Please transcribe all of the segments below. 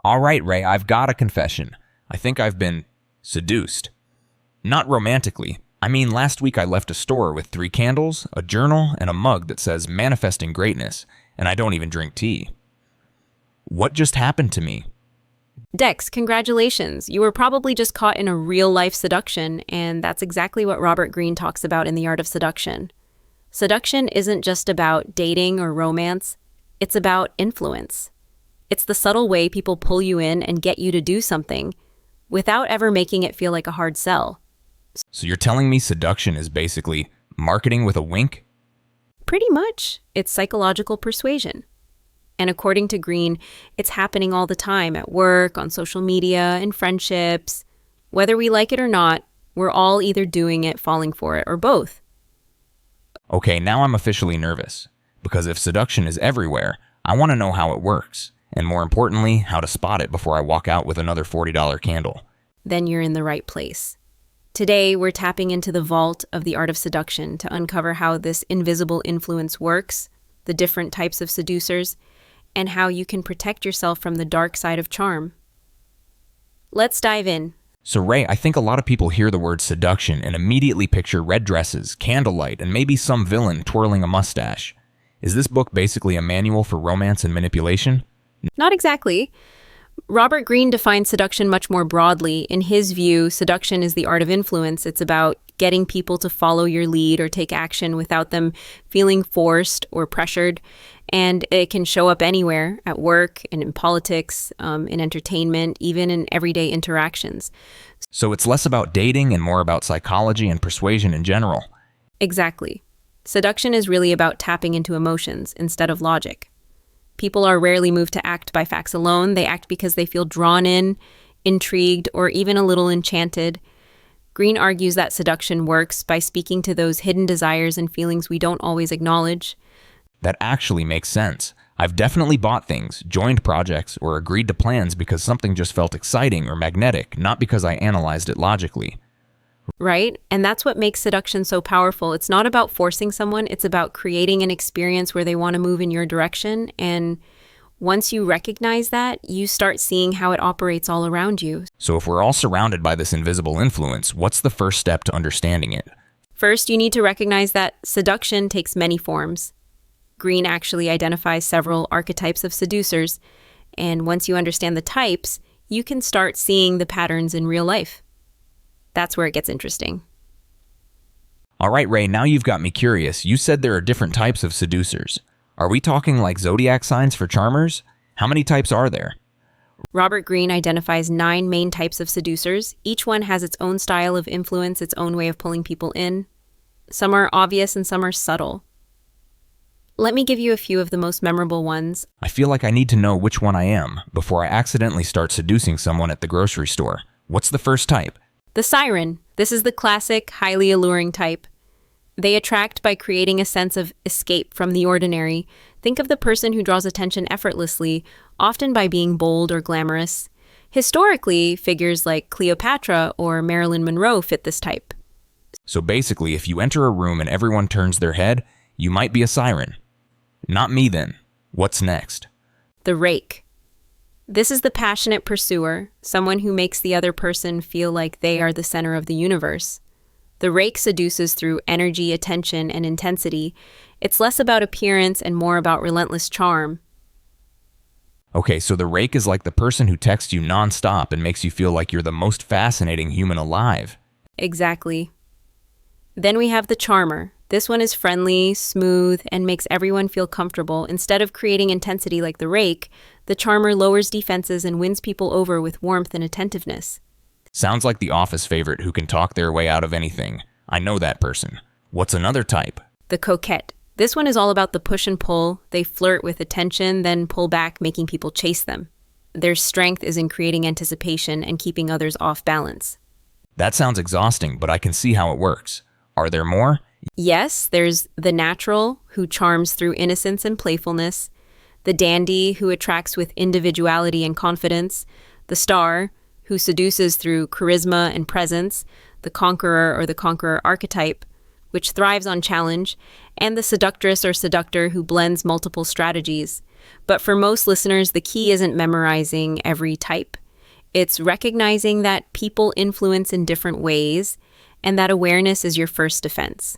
All right, Ray, I've got a confession. I think I've been seduced. Not romantically. I mean, last week I left a store with 3 candles, a journal, and a mug that says manifesting greatness, and I don't even drink tea. What just happened to me? Dex, congratulations. You were probably just caught in a real-life seduction, and that's exactly what Robert Greene talks about in The Art of Seduction. Seduction isn't just about dating or romance. It's about influence. It's the subtle way people pull you in and get you to do something without ever making it feel like a hard sell. So you're telling me seduction is basically marketing with a wink? Pretty much. It's psychological persuasion. And according to Greene, it's happening all the time at work, on social media, in friendships. Whether we like it or not, we're all either doing it, falling for it, or both. Okay, now I'm officially nervous. Because if seduction is everywhere, I want to know how it works. And more importantly, how to spot it before I walk out with another $40 candle. Then you're in the right place. Today, we're tapping into the vault of the art of seduction to uncover how this invisible influence works, the different types of seducers, and how you can protect yourself from the dark side of charm. Let's dive in. So Ray, I think a lot of people hear the word seduction and immediately picture red dresses, candlelight, and maybe some villain twirling a mustache. Is this book basically a manual for romance and manipulation? Not exactly. Robert Greene defines seduction much more broadly. In his view, seduction is the art of influence. It's about getting people to follow your lead or take action without them feeling forced or pressured. And it can show up anywhere, at work and in politics, in entertainment, even in everyday interactions. So it's less about dating and more about psychology and persuasion in general. Exactly. Seduction is really about tapping into emotions instead of logic. People are rarely moved to act by facts alone. They act because they feel drawn in, intrigued, or even a little enchanted. Greene argues that seduction works by speaking to those hidden desires and feelings we don't always acknowledge. That actually makes sense. I've definitely bought things, joined projects, or agreed to plans because something just felt exciting or magnetic, not because I analyzed it logically. Right? And that's what makes seduction so powerful. It's not about forcing someone, it's about creating an experience where they want to move in your direction. And once you recognize that, you start seeing how it operates all around you. So if we're all surrounded by this invisible influence, what's the first step to understanding it? First, you need to recognize that seduction takes many forms. Greene actually identifies several archetypes of seducers, and once you understand the types, you can start seeing the patterns in real life. That's where it gets interesting. All right, Ray, now you've got me curious. You said there are different types of seducers. Are we talking like zodiac signs for charmers? How many types are there? Robert Greene identifies 9 main types of seducers. Each one has its own style of influence, its own way of pulling people in. Some are obvious and some are subtle. Let me give you a few of the most memorable ones. I feel like I need to know which one I am before I accidentally start seducing someone at the grocery store. What's the first type? The siren. This is the classic, highly alluring type. They attract by creating a sense of escape from the ordinary. Think of the person who draws attention effortlessly, often by being bold or glamorous. Historically, figures like Cleopatra or Marilyn Monroe fit this type. So basically, if you enter a room and everyone turns their head, you might be a siren. Not me then. What's next? The rake. This is the passionate pursuer, someone who makes the other person feel like they are the center of the universe. The rake seduces through energy, attention, and intensity. It's less about appearance and more about relentless charm. Okay, so the rake is like the person who texts you nonstop and makes you feel like you're the most fascinating human alive. Exactly. Then we have the charmer. This one is friendly, smooth, and makes everyone feel comfortable. Instead of creating intensity like the rake, the charmer lowers defenses and wins people over with warmth and attentiveness. Sounds like the Office favorite who can talk their way out of anything. I know that person. What's another type? The coquette. This one is all about the push and pull. They flirt with attention, then pull back, making people chase them. Their strength is in creating anticipation and keeping others off balance. That sounds exhausting, but I can see how it works. Are there more? Yes, there's the natural, who charms through innocence and playfulness, the dandy, who attracts with individuality and confidence, the star, who seduces through charisma and presence, the conqueror or the conqueror archetype, which thrives on challenge, and the seductress or seductor who blends multiple strategies. But for most listeners, the key isn't memorizing every type. It's recognizing that people influence in different ways, and that awareness is your first defense.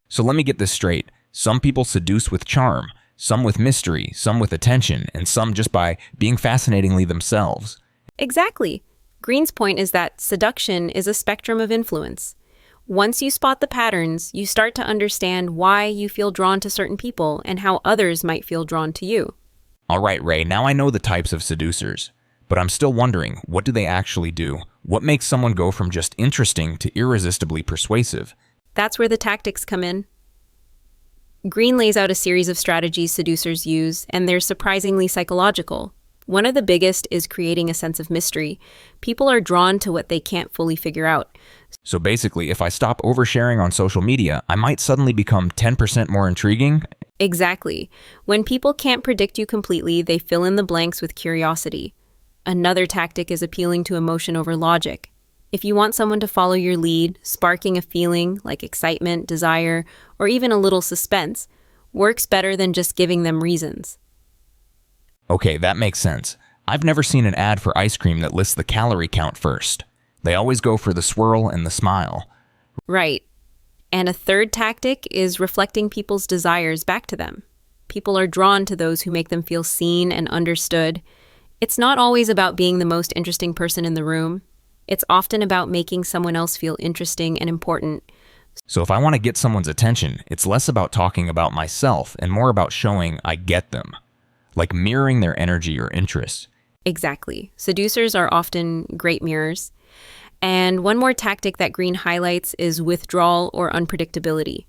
So let me get this straight. Some people seduce with charm, some with mystery, some with attention, and some just by being fascinatingly themselves. Exactly. Green's point is that seduction is a spectrum of influence. Once you spot the patterns, you start to understand why you feel drawn to certain people and how others might feel drawn to you. All right, Ray, now I know the types of seducers, but I'm still wondering, what do they actually do? What makes someone go from just interesting to irresistibly persuasive? That's where the tactics come in. Green lays out a series of strategies seducers use, and they're surprisingly psychological. One of the biggest is creating a sense of mystery. People are drawn to what they can't fully figure out. So basically, if I stop oversharing on social media, I might suddenly become 10% more intriguing? Exactly. When people can't predict you completely, they fill in the blanks with curiosity. Another tactic is appealing to emotion over logic. If you want someone to follow your lead, sparking a feeling like excitement, desire, or even a little suspense works better than just giving them reasons. Okay, that makes sense. I've never seen an ad for ice cream that lists the calorie count first. They always go for the swirl and the smile. Right. And a third tactic is reflecting people's desires back to them. People are drawn to those who make them feel seen and understood. It's not always about being the most interesting person in the room. It's often about making someone else feel interesting and important. So if I want to get someone's attention, it's less about talking about myself and more about showing I get them, like mirroring their energy or interests. Exactly. Seducers are often great mirrors. And one more tactic that Green highlights is withdrawal or unpredictability.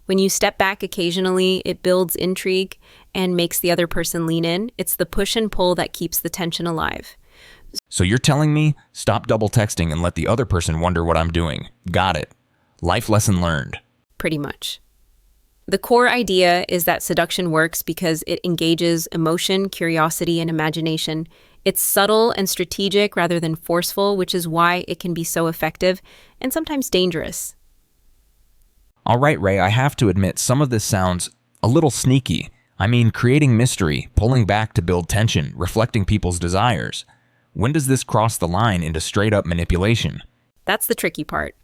When you step back occasionally, it builds intrigue and makes the other person lean in. It's the push and pull that keeps the tension alive. So you're telling me, stop double texting and let the other person wonder what I'm doing. Got it. Life lesson learned. Pretty much. The core idea is that seduction works because it engages emotion, curiosity, and imagination. It's subtle and strategic rather than forceful, which is why it can be so effective and sometimes dangerous. All right, Ray, I have to admit some of this sounds a little sneaky. I mean, creating mystery, pulling back to build tension, reflecting people's desires. When does this cross the line into straight-up manipulation? That's the tricky part.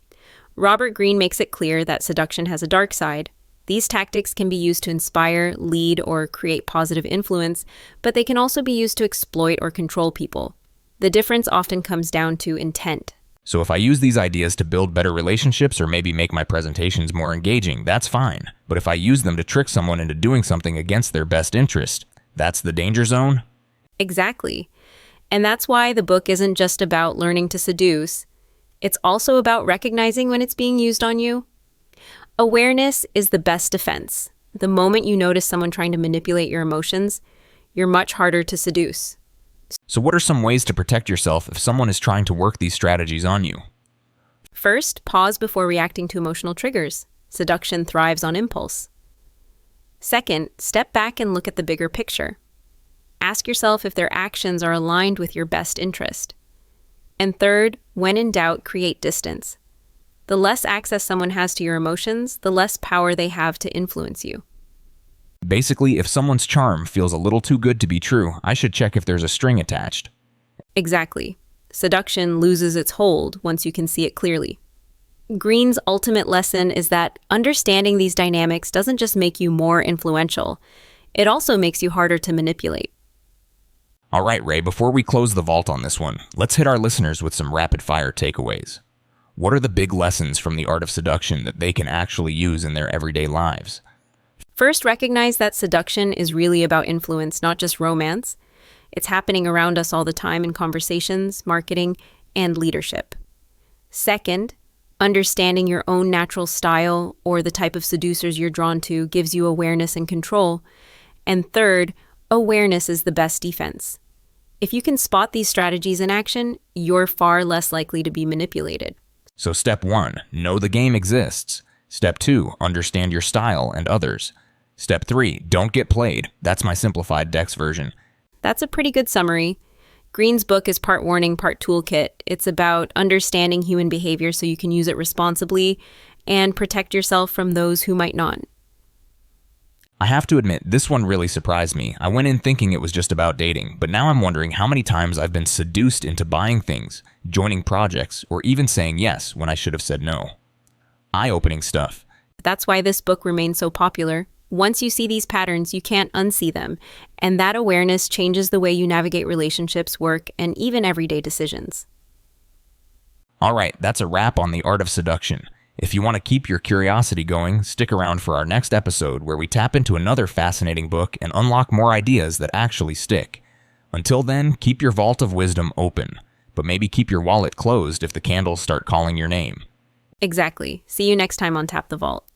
Robert Greene makes it clear that seduction has a dark side. These tactics can be used to inspire, lead, or create positive influence, but they can also be used to exploit or control people. The difference often comes down to intent. So if I use these ideas to build better relationships or maybe make my presentations more engaging, that's fine. But if I use them to trick someone into doing something against their best interest, that's the danger zone? Exactly. And that's why the book isn't just about learning to seduce. It's also about recognizing when it's being used on you. Awareness is the best defense. The moment you notice someone trying to manipulate your emotions, you're much harder to seduce. So what are some ways to protect yourself if someone is trying to work these strategies on you? First, pause before reacting to emotional triggers. Seduction thrives on impulse. Second, step back and look at the bigger picture. Ask yourself if their actions are aligned with your best interest. And third, when in doubt, create distance. The less access someone has to your emotions, the less power they have to influence you. Basically, if someone's charm feels a little too good to be true, I should check if there's a string attached. Exactly. Seduction loses its hold once you can see it clearly. Green's ultimate lesson is that understanding these dynamics doesn't just make you more influential, it also makes you harder to manipulate. All right, Ray, before we close the vault on this one, let's hit our listeners with some rapid-fire takeaways. What are the big lessons from the art of seduction that they can actually use in their everyday lives? First, recognize that seduction is really about influence, not just romance. It's happening around us all the time in conversations, marketing, and leadership. Second, understanding your own natural style or the type of seducers you're drawn to gives you awareness and control. And third, awareness is the best defense. If you can spot these strategies in action, you're far less likely to be manipulated. So step 1, know the game exists. Step 2, understand your style and others. Step 3, don't get played. That's my simplified Dex version. That's a pretty good summary. Green's book is part warning, part toolkit. It's about understanding human behavior so you can use it responsibly and protect yourself from those who might not. I have to admit, this one really surprised me. I went in thinking it was just about dating, but now I'm wondering how many times I've been seduced into buying things, joining projects, or even saying yes when I should have said no. Eye-opening stuff. That's why this book remains so popular. Once you see these patterns, you can't unsee them. And that awareness changes the way you navigate relationships, work, and even everyday decisions. All right, that's a wrap on the art of seduction. If you want to keep your curiosity going, stick around for our next episode where we tap into another fascinating book and unlock more ideas that actually stick. Until then, keep your vault of wisdom open, but maybe keep your wallet closed if the candles start calling your name. Exactly. See you next time on Tap the Vault.